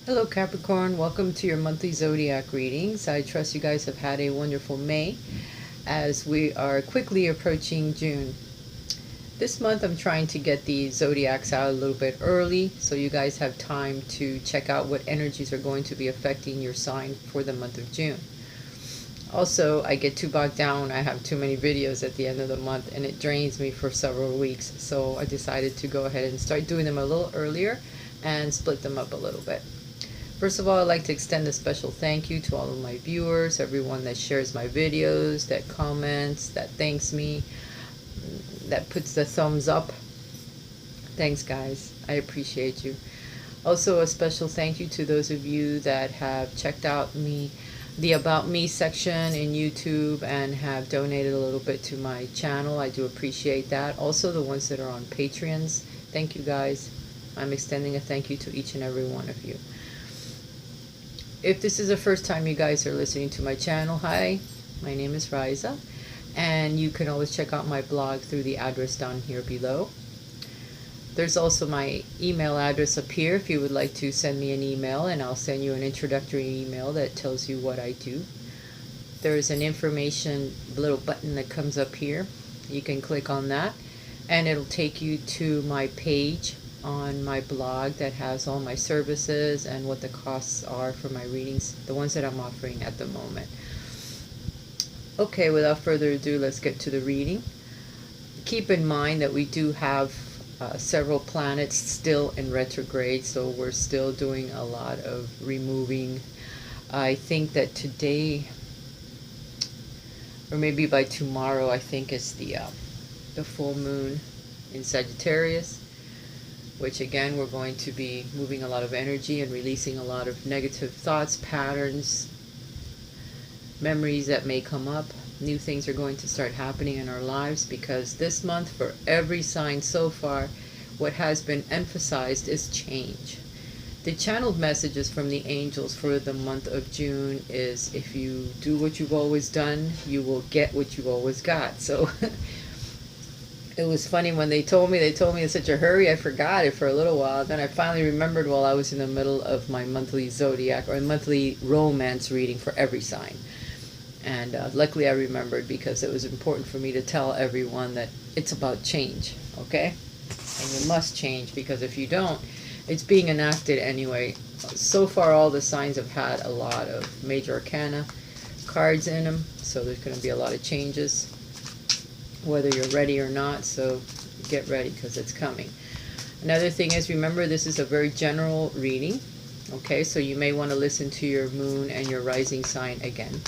Hello Capricorn, welcome to your monthly zodiac readings. I trust you guys have had a wonderful May as we are quickly approaching June. This month I'm trying to get the zodiacs out a little bit early so you guys have time to check out what energies are going to be affecting your sign for the month of June. Also, I get too bogged down when I have too many videos at the end of the month and it drains me for several weeks. So I decided to go ahead and start doing them a little earlier and split them up a little bit. First of all, I'd like to extend a special thank you to all of my viewers, everyone that shares my videos, that comments, that thanks me, that puts the thumbs up. Thanks, guys. I appreciate you. Also, a special thank you to those of you that have checked out the About Me section in YouTube and have donated a little bit to my channel. I do appreciate that. Also, the ones that are on Patreons. Thank you, guys. I'm extending a thank you to each and every one of you. If this is the first time you guys are listening to my channel, hi, my name is Raisa, and you can always check out my blog through the address down here below. There's also my email address up here if you would like to send me an email, and I'll send you an introductory email that tells you what I do. There's an information little button that comes up here. You can click on that, and it'll take you to my page on my blog that has all my services and what the costs are for my readings, the ones that I'm offering at the moment. Okay, without further ado, let's get to the reading. Keep in mind that we do have several planets still in retrograde, so we're still doing a lot of removing. I think that today, or maybe by tomorrow, I think it's the full moon in Sagittarius, which again, we're going to be moving a lot of energy and releasing a lot of negative thoughts, patterns, memories that may come up. New things are going to start happening in our lives because this month, for every sign so far, what has been emphasized is change. The channeled messages from the angels for the month of June is, if you do what you've always done, you will get what you've always got. So it was funny when they told me in such a hurry, I forgot it for a little while. Then I finally remembered while I was in the middle of my monthly zodiac or monthly romance reading for every sign. And luckily I remembered because it was important for me to tell everyone that it's about change, okay? And you must change, because if you don't, it's being enacted anyway. So far all the signs have had a lot of major arcana cards in them, so there's going to be a lot of changes, whether you're ready or not, so get ready because it's coming. Another thing is, remember, this is a very general reading, okay? So you may want to listen to your moon and your rising sign again,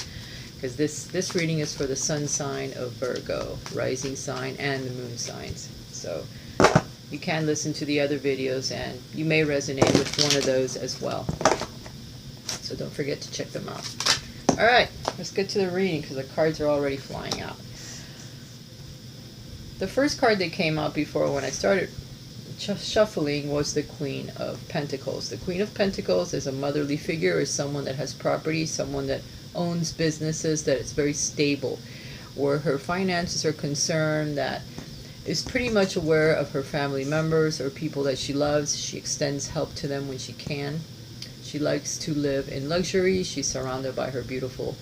because this reading is for the sun sign of Virgo, rising sign, and the moon signs. So you can listen to the other videos and you may resonate with one of those as well. So don't forget to check them out. Alright, let's get to the reading because the cards are already flying out. The first card that came out before when I started shuffling was the Queen of Pentacles. The Queen of Pentacles is a motherly figure, is someone that has property, someone that owns businesses, that is very stable, where her finances are concerned, that is pretty much aware of her family members or people that she loves. She extends help to them when she can. She likes to live in luxury. She's surrounded by her beautiful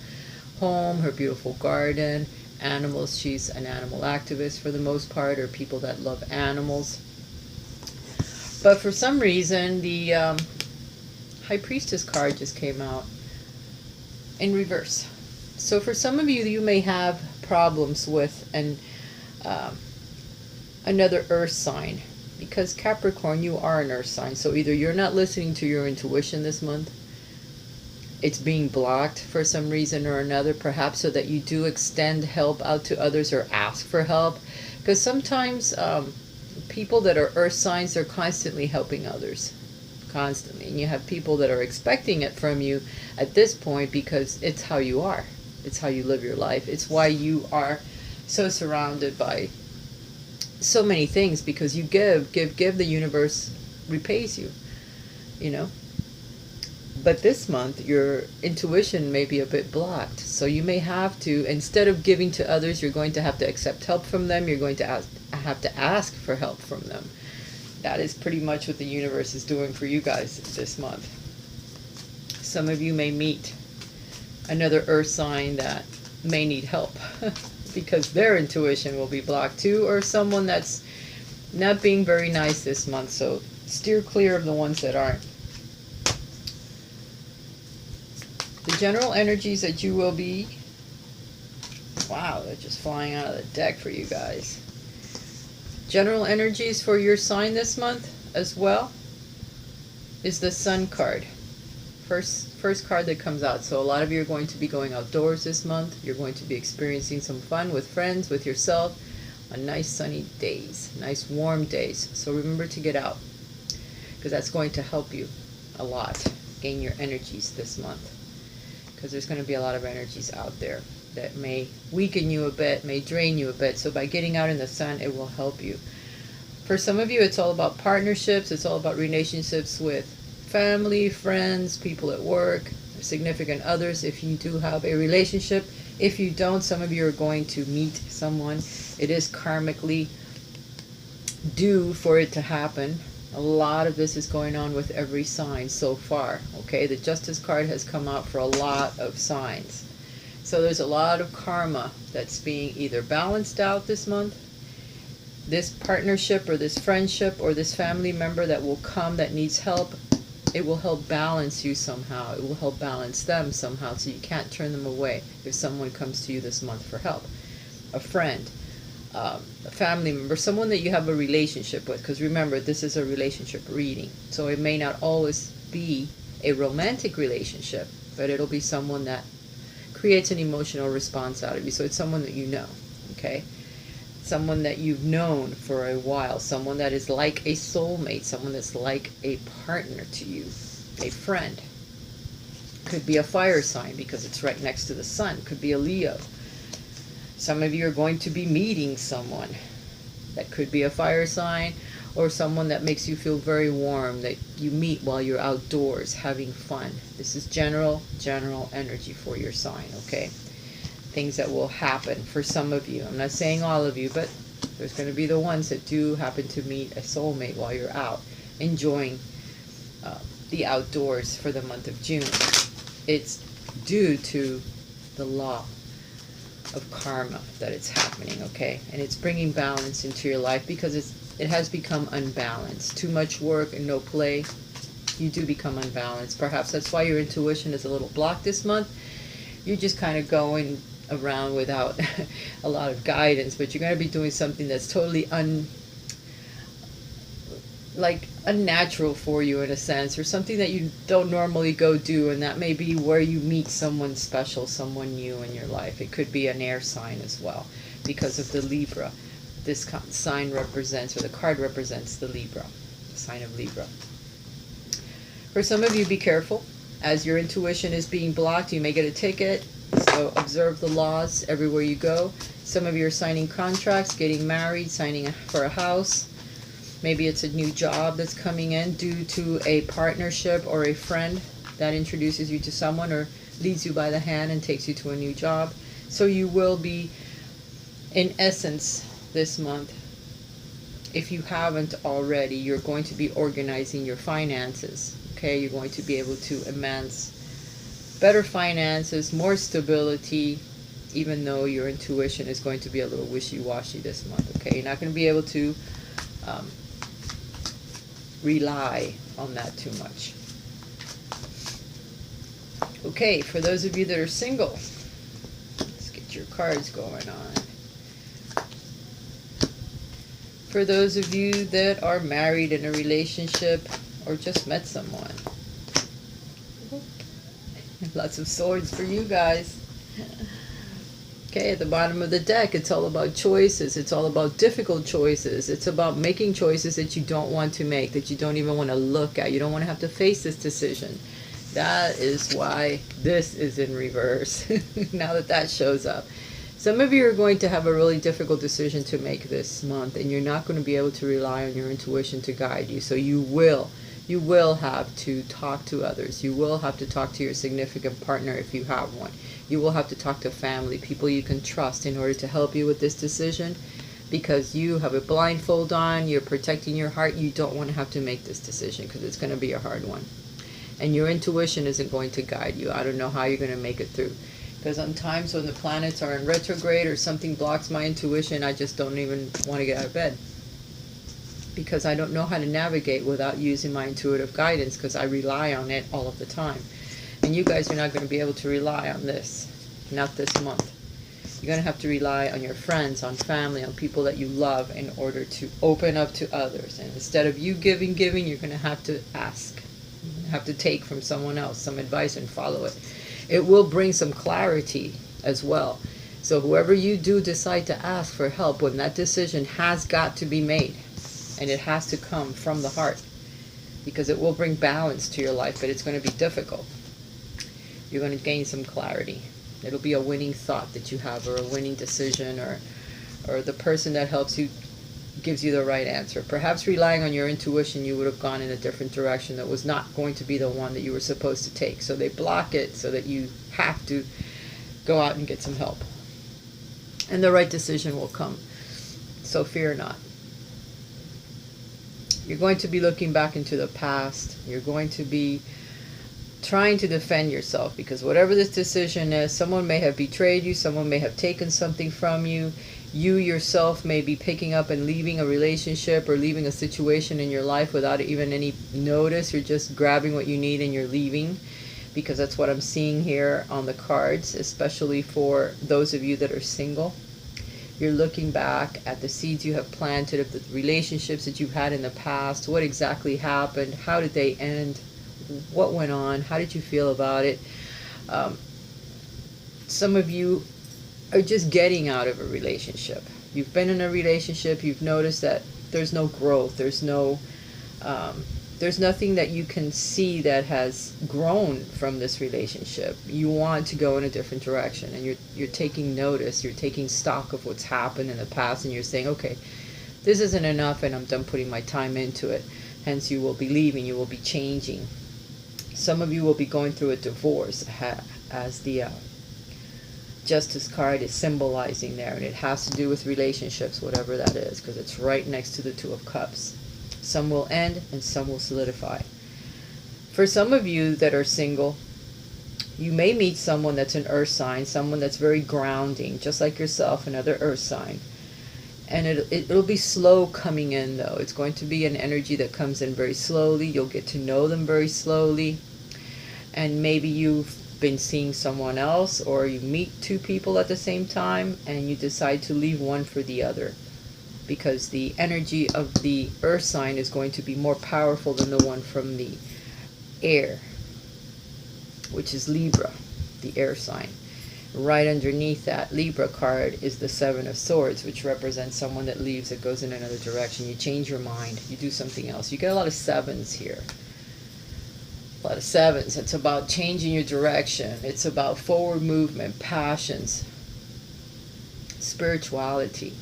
home, her beautiful garden, animals. She's an animal activist for the most part, or people that love animals. But for some reason, the High Priestess card just came out in reverse. So for some of you, you may have problems with another earth sign, because Capricorn, you are an earth sign. So either you're not listening to your intuition this month, it's being blocked for some reason or another, perhaps so that you do extend help out to others or ask for help. Because sometimes people that are earth signs, they're constantly helping others. Constantly. And you have people that are expecting it from you at this point because it's how you are. It's how you live your life. It's why you are so surrounded by so many things, because you give, the universe repays you, you know. But this month, your intuition may be a bit blocked. So you may have to, instead of giving to others, you're going to have to accept help from them. You're going to have to ask for help from them. That is pretty much what the universe is doing for you guys this month. Some of you may meet another earth sign that may need help because their intuition will be blocked too, or someone that's not being very nice this month. So steer clear of the ones that aren't. The general energies that you will be, wow, they're just flying out of the deck for you guys. General energies for your sign this month as well is the Sun card. First card that comes out. So a lot of you are going to be going outdoors this month. You're going to be experiencing some fun with friends, with yourself, on nice sunny days, nice warm days. So remember to get out, because that's going to help you a lot gain your energies this month, because there's going to be a lot of energies out there that may weaken you a bit, may drain you a bit. So by getting out in the sun, it will help you. For some of you, it's all about partnerships. It's all about relationships with family, friends, people at work, significant others, if you do have a relationship. If you don't, some of you are going to meet someone. It is karmically due for it to happen. A lot of this is going on with every sign so far. Okay, the Justice card has come out for a lot of signs. So there's a lot of karma that's being either balanced out this month. This partnership or this friendship or this family member that will come that needs help, it will help balance you somehow. It will help balance them somehow, so you can't turn them away if someone comes to you this month for help. A friend, a family member, someone that you have a relationship with, because remember, this is a relationship reading. So it may not always be a romantic relationship, but it'll be someone that creates an emotional response out of you. So it's someone that you know, okay? Someone that you've known for a while, someone that is like a soulmate, someone that's like a partner to you, a friend. Could be a fire sign because it's right next to the sun. Could be a Leo. Some of you are going to be meeting someone that could be a fire sign, or someone that makes you feel very warm, that you meet while you're outdoors having fun. This is general energy for your sign, okay? Things that will happen for some of you. I'm not saying all of you, but there's going to be the ones that do happen to meet a soulmate while you're out enjoying the outdoors for the month of June. It's due to the law of karma that it's happening, okay? And it's bringing balance into your life because it has become unbalanced. Too much work and no play, you do become unbalanced. Perhaps that's why your intuition is a little blocked this month. You're just kind of going around without a lot of guidance, but you're going to be doing something that's totally unnatural for you in a sense, or something that you don't normally go do, and that may be where you meet someone special, someone new in your life. It could be an air sign as well, because of the Libra. This sign represents, or the card represents, the Libra, the sign of Libra. For some of you, be careful. As your intuition is being blocked, you may get a ticket. So observe the laws everywhere you go. Some of you are signing contracts, getting married, signing for a house. Maybe it's a new job that's coming in due to a partnership or a friend that introduces you to someone or leads you by the hand and takes you to a new job. So you will be, in essence, this month, if you haven't already, you're going to be organizing your finances. Okay, you're going to be able to amass better finances, more stability, even though your intuition is going to be a little wishy-washy this month. Okay, you're not going to be able to rely on that too much. Okay, for those of you that are single, let's get your cards going on. For those of you that are married in a relationship or just met someone, lots of swords for you guys. Okay, at the bottom of the deck, it's all about choices. It's all about difficult choices. It's about making choices that you don't want to make, that you don't even want to look at. You don't want to have to face this decision. That is why this is in reverse, now that that shows up. Some of you are going to have a really difficult decision to make this month, and you're not going to be able to rely on your intuition to guide you. So you will have to talk to others. You will have to talk to your significant partner if you have one. You will have to talk to family, people you can trust, in order to help you with this decision, because you have a blindfold on, you're protecting your heart. You don't want to have to make this decision because it's going to be a hard one. And your intuition isn't going to guide you. I don't know how you're going to make it through. Because on times when the planets are in retrograde or something blocks my intuition, I just don't even want to get out of bed. Because I don't know how to navigate without using my intuitive guidance, because I rely on it all of the time. And you guys are not going to be able to rely on this. Not this month. You're going to have to rely on your friends, on family, on people that you love in order to open up to others. And instead of you giving, you're going to have to ask. You have to take from someone else some advice and follow it. It will bring some clarity as well. So whoever you do decide to ask for help, when that decision has got to be made, and it has to come from the heart, because it will bring balance to your life, but it's going to be difficult. You're going to gain some clarity. It'll be a winning thought that you have, or a winning decision, or the person that helps you gives you the right answer. Perhaps relying on your intuition, you would have gone in a different direction that was not going to be the one that you were supposed to take. So they block it so that you have to go out and get some help. And the right decision will come. So fear not. You're going to be looking back into the past. You're going to be trying to defend yourself, because whatever this decision is, someone may have betrayed you, someone may have taken something from you. You yourself may be picking up and leaving a relationship or leaving a situation in your life without even any notice. You're just grabbing what you need and you're leaving, because that's what I'm seeing here on the cards, especially for those of you that are single. You're looking back at the seeds you have planted, of the relationships that you've had in the past. What exactly happened? How did they end? What went on? How did you feel about it? Some of you are just getting out of a relationship. You've been in a relationship, you've noticed that there's no growth, there's nothing that you can see that has grown from this relationship. You want to go in a different direction, and you're taking notice, you're taking stock of what's happened in the past, and you're saying, okay, this isn't enough and I'm done putting my time into it. Hence you will be leaving, you will be changing. Some of you will be going through a divorce, as the Justice card is symbolizing there, and it has to do with relationships, whatever that is, because it's right next to the Two of Cups. Some will end and some will solidify. For some of you that are single, you may meet someone that's an earth sign, someone that's very grounding, just like yourself, another earth sign. And it'll be slow coming in, though. It's going to be an energy that comes in very slowly. You'll get to know them very slowly. And maybe you've been seeing someone else, or you meet two people at the same time and you decide to leave one for the other, because the energy of the earth sign is going to be more powerful than the one from the air, which is Libra, the air sign. Right underneath that Libra card is the Seven of Swords, which represents someone that leaves, that goes in another direction. You change your mind, you do something else. You get a lot of sevens here. A lot of sevens. It's about changing your direction. It's about forward movement, passions, spirituality.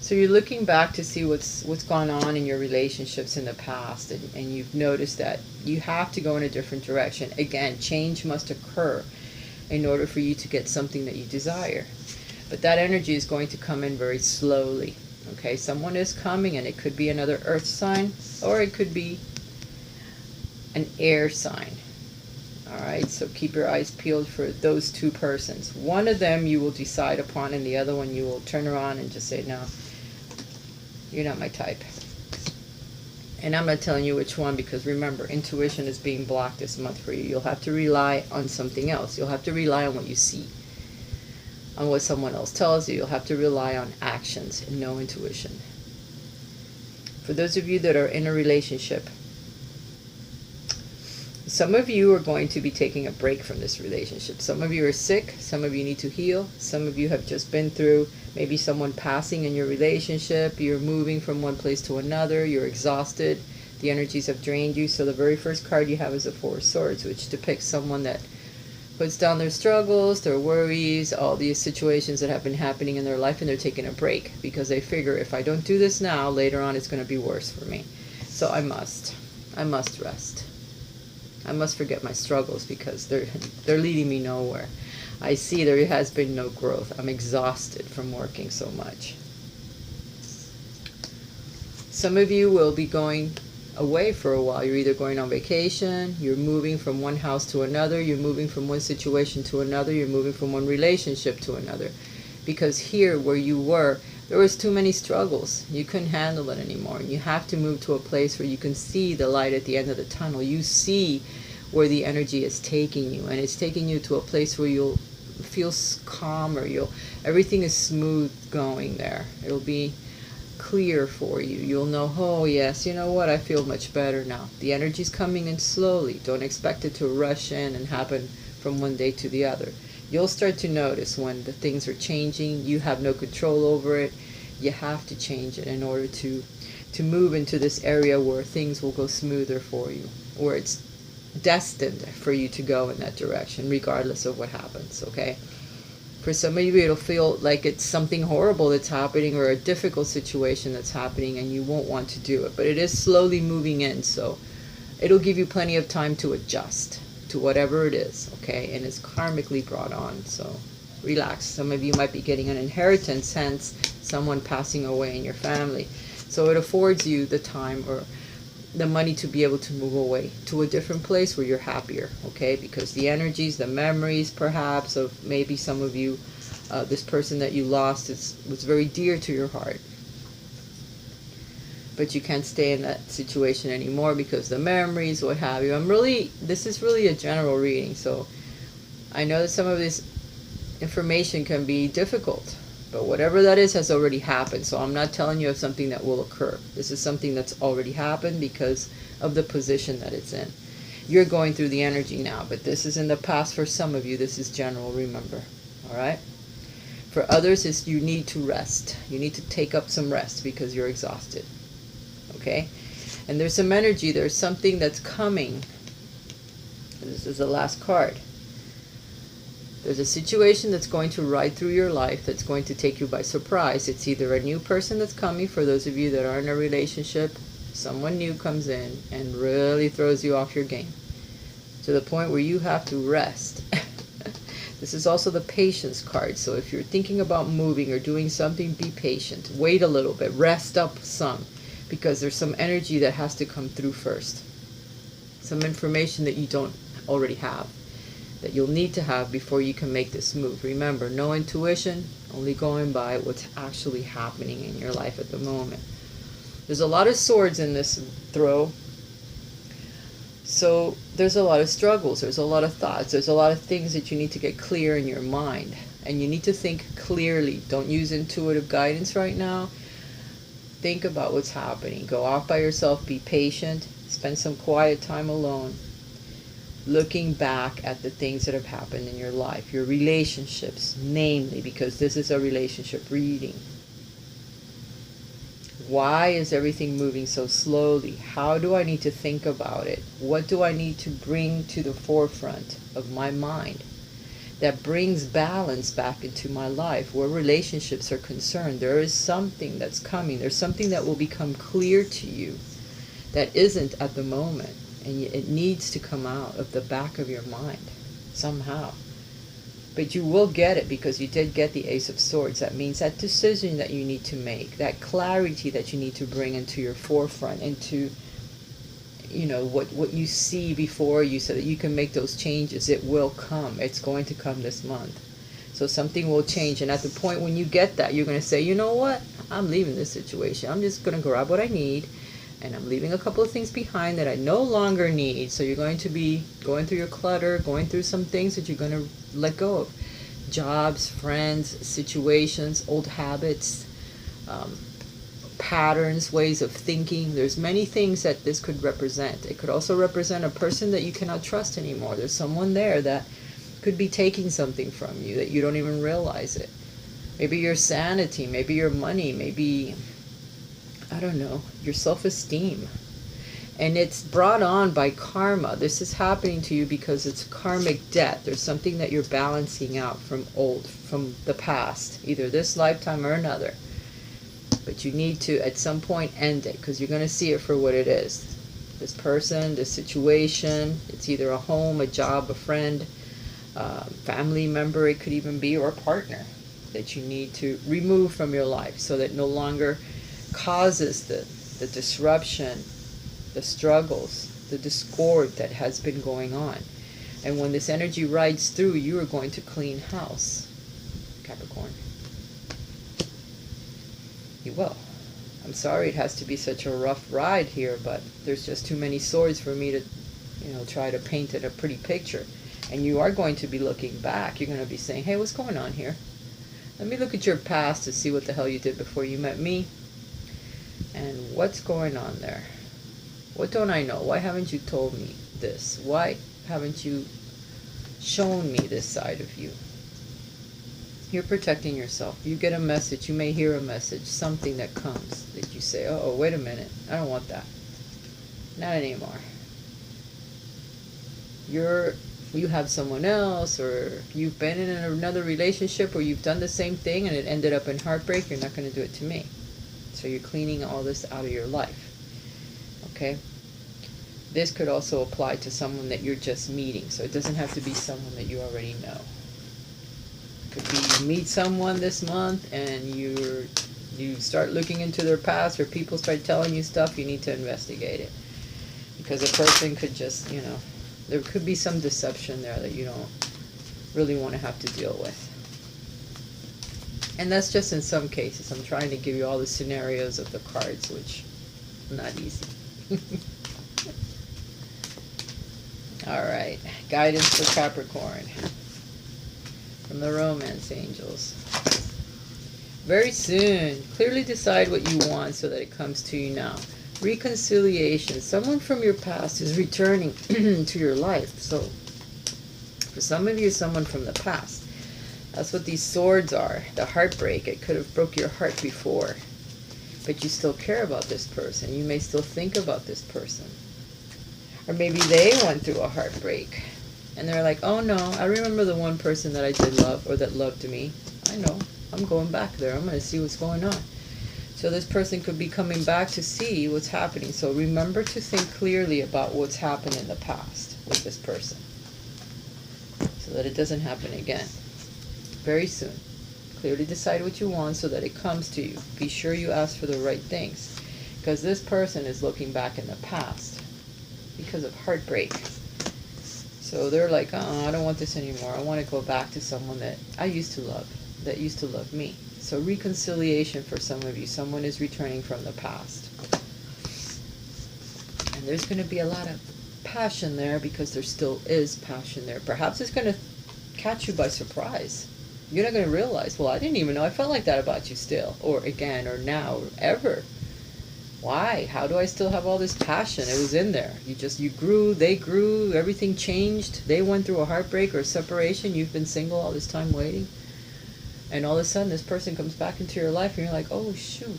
So you're looking back to see what's gone on in your relationships in the past, and you've noticed that you have to go in a different direction. Again, change must occur in order for you to get something that you desire. But that energy is going to come in very slowly. Okay, someone is coming, and it could be another earth sign, or it could be an air sign. Alright, so keep your eyes peeled for those two persons. One of them you will decide upon, and the other one you will turn around and just say, no, you're not my type. And I'm not telling you which one, because remember, intuition is being blocked this month for you. You'll have to rely on something else. You'll have to rely on what you see, on what someone else tells you. You'll have to rely on actions and no intuition. For those of you that are in a relationship, some of you are going to be taking a break from this relationship. Some of you are sick. Some of you need to heal. Some of you have just been through maybe someone passing in your relationship. You're moving from one place to another. You're exhausted. The energies have drained you. So the very first card you have is the Four of Swords, which depicts someone that puts down their struggles, their worries, all these situations that have been happening in their life, and they're taking a break because they figure, if I don't do this now, later on it's going to be worse for me. So I must rest. I must forget my struggles, because they're leading me nowhere. I see there has been no growth. I'm exhausted from working so much. Some of you will be going away for a while. You're either going on vacation, you're moving from one house to another, you're moving from one situation to another, you're moving from one relationship to another. Because here where you were, there was too many struggles. You couldn't handle it anymore. You have to move to a place where you can see the light at the end of the tunnel. You see where the energy is taking you, and it's taking you to a place where you'll feel calmer. Everything is smooth going there. It'll be clear for you. You'll know, oh yes, you know what, I feel much better now. The energy's coming in slowly. Don't expect it to rush in and happen from one day to the other. You'll start to notice when the things are changing. You have no control over it. You have to change it in order to move into this area where things will go smoother for you, where it's destined for you to go in that direction, regardless of what happens, okay? For some of you, it'll feel like it's something horrible that's happening or a difficult situation that's happening, and you won't want to do it. But it is slowly moving in, so it'll give you plenty of time to adjust to whatever it is, okay? And it's karmically brought on, so relax. Some of you might be getting an inheritance, hence someone passing away in your family. So it affords you the time or the money to be able to move away to a different place where you're happier, okay? Because the energies, the memories perhaps of maybe some of you, this person that you lost was very dear to your heart. But you can't stay in that situation anymore because the memories, what have you. This is really a general reading, so I know that some of this information can be difficult, but whatever that is has already happened. So I'm not telling you of something that will occur. This is something that's already happened because of the position that it's in. You're going through the energy now, but this is in the past for some of you. This is general, remember. All right? For others, you need to rest. You need to take up some rest because you're exhausted. Okay? And there's some energy. There's something that's coming. This is the last card. There's a situation that's going to ride through your life that's going to take you by surprise. It's either a new person that's coming, for those of you that are in a relationship, someone new comes in and really throws you off your game to the point where you have to rest. This is also the patience card. So if you're thinking about moving or doing something, be patient. Wait a little bit. Rest up some, because there's some energy that has to come through first. Some information that you don't already have, that you'll need to have before you can make this move. Remember, no intuition, only going by what's actually happening in your life at the moment. There's a lot of swords in this throw. So there's a lot of struggles, there's a lot of thoughts, there's a lot of things that you need to get clear in your mind. And you need to think clearly. Don't use intuitive guidance right now. Think about what's happening. Go off by yourself, be patient, spend some quiet time alone, looking back at the things that have happened in your life, your relationships, namely, because this is a relationship reading. Why is everything moving so slowly? How do I need to think about it? What do I need to bring to the forefront of my mind that brings balance back into my life? Where relationships are concerned, there is something that's coming. There's something that will become clear to you that isn't at the moment. And it needs to come out of the back of your mind somehow. But you will get it because you did get the Ace of Swords. That means that decision that you need to make, that clarity that you need to bring into your forefront, into, you know, what you see before you, so that you can make those changes. It will come. It's going to come this month. So something will change. And at the point when you get that, you're going to say, you know what? I'm leaving this situation. I'm just going to grab what I need. And I'm leaving a couple of things behind that I no longer need. So you're going to be going through your clutter, going through some things that you're going to let go of. Jobs, friends, situations, old habits, patterns, ways of thinking. There's many things that this could represent. It could also represent a person that you cannot trust anymore. There's someone there that could be taking something from you that you don't even realize it. Maybe your sanity, maybe your money, maybe, I don't know, your self-esteem. And it's brought on by karma. This is happening to you because it's karmic debt. There's something that you're balancing out from the past, either this lifetime or another. But you need to, at some point, end it, because you're going to see it for what it is. This person, this situation, it's either a home, a job, a friend, family member, it could even be, or a partner that you need to remove from your life so that no longer causes the disruption, the struggles, the discord that has been going on. And when this energy rides through, you are going to clean house, Capricorn. You will. I'm sorry it has to be such a rough ride here, but there's just too many swords for me to, try to paint it a pretty picture. And you are going to be looking back. You're going to be saying, hey, what's going on here? Let me look at your past to see what the hell you did before you met me. And what's going on there? What don't I know? Why haven't you told me this? Why haven't you shown me this side of you? You're protecting yourself. You get a message. You may hear a message. Something that comes that you say, oh, wait a minute. I don't want that. Not anymore. You have someone else, or you've been in another relationship where you've done the same thing and it ended up in heartbreak. You're not going to do it to me. So you're cleaning all this out of your life. Okay? This could also apply to someone that you're just meeting. So it doesn't have to be someone that you already know. It could be you meet someone this month and you start looking into their past, or people start telling you stuff. You need to investigate it. Because a person could just, there could be some deception there that you don't really want to have to deal with. And that's just in some cases. I'm trying to give you all the scenarios of the cards, which is not easy. All right. Guidance for Capricorn from the Romance Angels. Very soon, clearly decide what you want so that it comes to you now. Reconciliation. Someone from your past is returning to your life. So, for some of you, someone from the past. That's what these swords are. The heartbreak. It could have broke your heart before. But you still care about this person. You may still think about this person. Or maybe they went through a heartbreak. And they're like, oh no, I remember the one person that I did love, or that loved me. I know. I'm going back there. I'm going to see what's going on. So this person could be coming back to see what's happening. So remember to think clearly about what's happened in the past with this person, so that it doesn't happen again. Very soon. Clearly decide what you want so that it comes to you. Be sure you ask for the right things. Because this person is looking back in the past because of heartbreak. So they're like, oh, I don't want this anymore. I want to go back to someone that I used to love, that used to love me. So reconciliation for some of you. Someone is returning from the past. And there's going to be a lot of passion there, because there still is passion there. Perhaps it's going to catch you by surprise. You're not going to realize, well, I didn't even know I felt like that about you still. Or again, or now, or ever. Why? How do I still have all this passion? It was in there. You grew, they grew, everything changed. They went through a heartbreak or separation. You've been single all this time waiting. And all of a sudden, this person comes back into your life, and you're like, oh, shoot.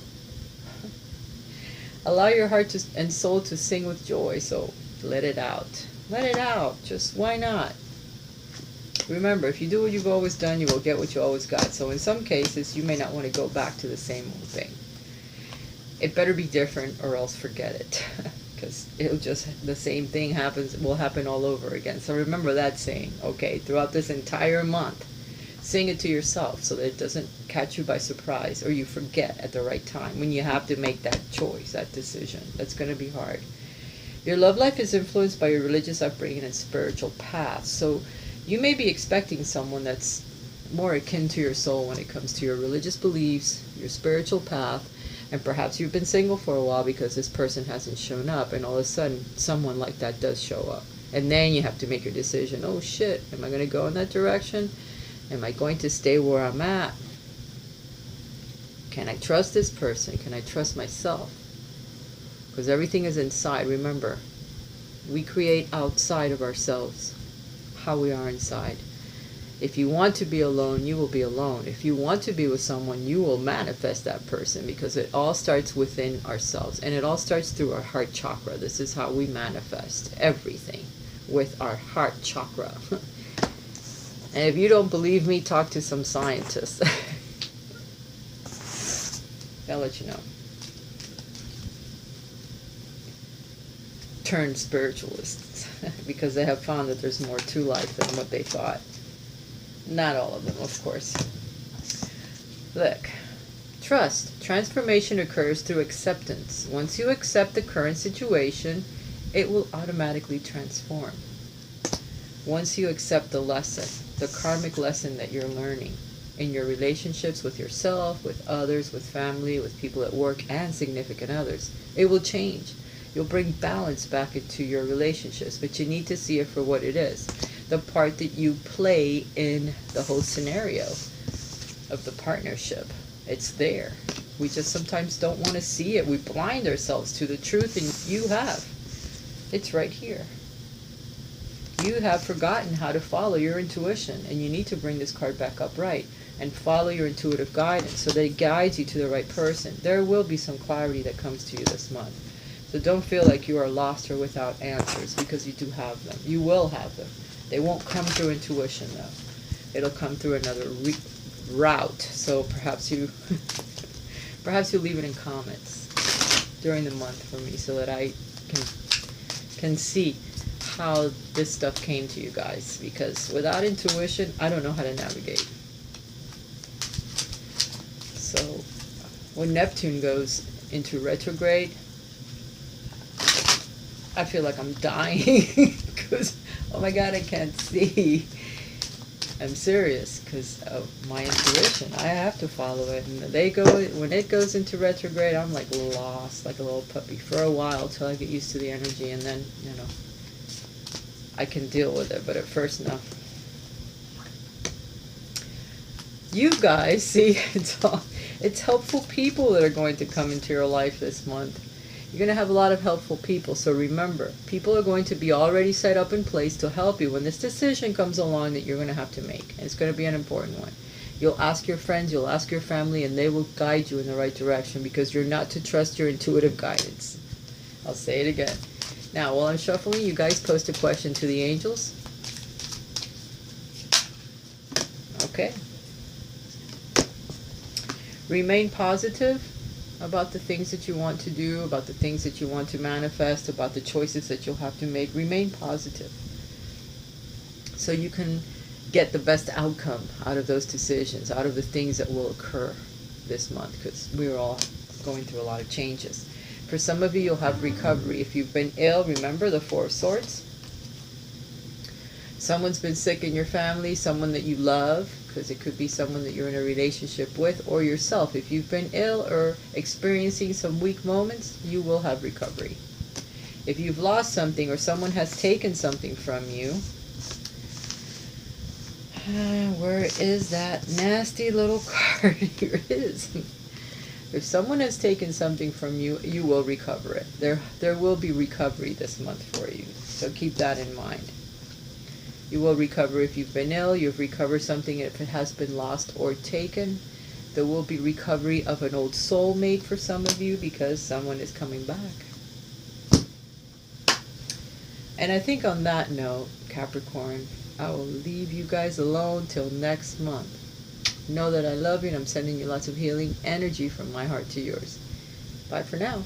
Allow your heart and soul to sing with joy, so let it out. Let it out. Just why not? Remember, if you do what you've always done, you will get what you always got. So in some cases, you may not want to go back to the same old thing. It better be different, or else forget it. Because the same thing will happen all over again. So remember that saying, okay, throughout this entire month. Sing it to yourself so that it doesn't catch you by surprise, or you forget at the right time when you have to make that choice, that decision. That's going to be hard. Your love life is influenced by your religious upbringing and spiritual path. So you may be expecting someone that's more akin to your soul when it comes to your religious beliefs, your spiritual path, and perhaps you've been single for a while because this person hasn't shown up, and all of a sudden someone like that does show up. And then you have to make your decision. Oh shit, am I going to go in that direction? Am I going to stay where I'm at? Can I trust this person? Can I trust myself? Because everything is inside. Remember, we create outside of ourselves how we are inside. If you want to be alone, you will be alone. If you want to be with someone, you will manifest that person, because it all starts within ourselves. And it all starts through our heart chakra. This is how we manifest everything, with our heart chakra. And if you don't believe me, talk to some scientists. They'll let you know. Turn spiritualists. Because they have found that there's more to life than what they thought. Not all of them, of course. Look. Trust. Transformation occurs through acceptance. Once you accept the current situation, it will automatically transform. Once you accept the lesson, the karmic lesson that you're learning in your relationships with yourself, with others, with family, with people at work, and significant others, it will change. You'll bring balance back into your relationships, but you need to see it for what it is. The part that you play in the whole scenario of the partnership. It's there. We just sometimes don't want to see it. We blind ourselves to the truth, and you have. It's right here. You have forgotten how to follow your intuition, and you need to bring this card back upright and follow your intuitive guidance so that it guides you to the right person. There will be some clarity that comes to you this month. So don't feel like you are lost or without answers, because you do have them. You will have them. They won't come through intuition, though. It'll come through another route. So perhaps you leave it in comments during the month for me, so that I can see how this stuff came to you guys. Because without intuition, I don't know how to navigate. So when Neptune goes into retrograde, I feel like I'm dying because, oh my God, I can't see. I'm serious, because of my intuition. I have to follow it. And when it goes into retrograde, I'm like lost, like a little puppy for a while till I get used to the energy, and then, I can deal with it. But at first, no. You guys, see, it's helpful people that are going to come into your life this month. You're going to have a lot of helpful people. So remember, people are going to be already set up in place to help you when this decision comes along that you're going to have to make. And it's going to be an important one. You'll ask your friends, you'll ask your family, and they will guide you in the right direction, because you're not to trust your intuitive guidance. I'll say it again. Now, while I'm shuffling, you guys post a question to the angels. Okay. Remain positive about the things that you want to do, about the things that you want to manifest, about the choices that you'll have to make. Remain positive so you can get the best outcome out of those decisions, out of the things that will occur this month, because we're all going through a lot of changes. For some of you, you'll have recovery. If you've been ill, remember the Four of Swords. Someone's been sick in your family, someone that you love, because it could be someone that you're in a relationship with, or yourself. If you've been ill or experiencing some weak moments, you will have recovery. If you've lost something or someone has taken something from you, where is that nasty little card? Here it is. If someone has taken something from you, you will recover it. There will be recovery this month for you. So keep that in mind. You will recover if you've been ill. You've recovered something if it has been lost or taken. There will be recovery of an old soulmate for some of you, because someone is coming back. And I think on that note, Capricorn, I will leave you guys alone till next month. Know that I love you, and I'm sending you lots of healing energy from my heart to yours. Bye for now.